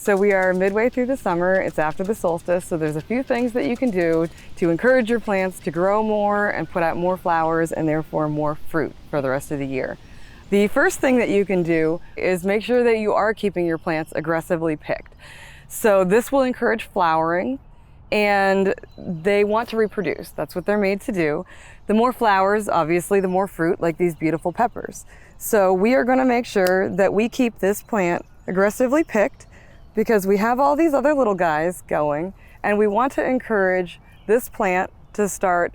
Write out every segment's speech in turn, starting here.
So we are midway through the summer, it's after the solstice, so there's a few things that you can do to encourage your plants to grow more and put out more flowers and therefore more fruit for the rest of the year. The first thing that you can do is make sure that you are keeping your plants aggressively picked. So this will encourage flowering, and they want to reproduce. That's what they're made to do. The more flowers, obviously, the more fruit, like these beautiful peppers. So we are going to make sure that we keep this plant aggressively picked because we have all these other little guys going, and we want to encourage this plant to start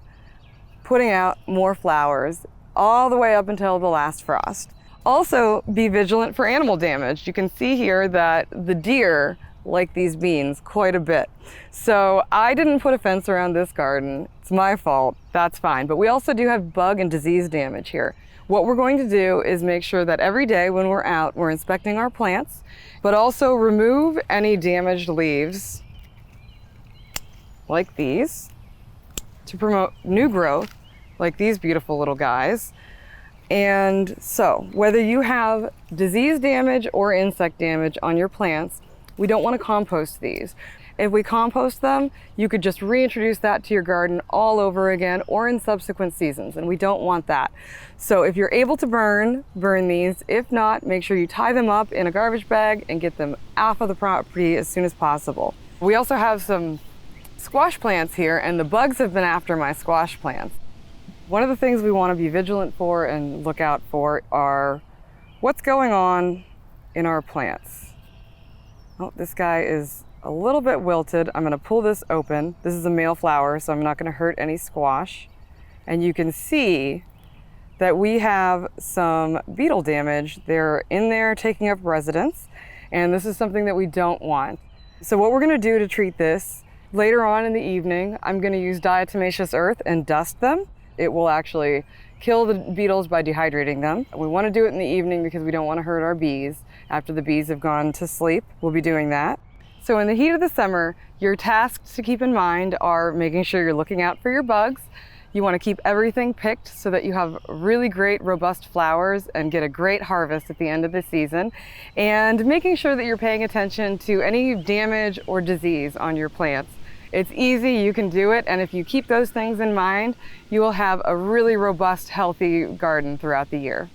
putting out more flowers all the way up until the last frost. Also, be vigilant for animal damage. You can see here that the deer like these beans quite a bit. So I didn't put a fence around this garden. It's my fault. That's fine. But we also do have bug and disease damage here. What we're going to do is make sure that every day when we're out, we're inspecting our plants, but also remove any damaged leaves like these to promote new growth, like these beautiful little guys. And so whether you have disease damage or insect damage on your plants, we don't want to compost these. If we compost them, you could just reintroduce that to your garden all over again or in subsequent seasons, and we don't want that. So if you're able to burn these. If not, make sure you tie them up in a garbage bag and get them off of the property as soon as possible. We also have some squash plants here, and the bugs have been after my squash plants. One of the things we want to be vigilant for and look out for are what's going on in our plants. Oh, this guy is a little bit wilted. I'm going to pull this open. This is a male flower, so I'm not going to hurt any squash. And you can see that we have some beetle damage. They're in there taking up residence, and this is something that we don't want. So what we're going to do to treat this, later on in the evening, I'm going to use diatomaceous earth and dust them. It will actually kill the beetles by dehydrating them. We want to do it in the evening because we don't want to hurt our bees. After the bees have gone to sleep, we'll be doing that. So in the heat of the summer, your tasks to keep in mind are making sure you're looking out for your bugs. You want to keep everything picked so that you have really great, robust flowers and get a great harvest at the end of the season. And making sure that you're paying attention to any damage or disease on your plants. It's easy, you can do it, and if you keep those things in mind, you will have a really robust, healthy garden throughout the year.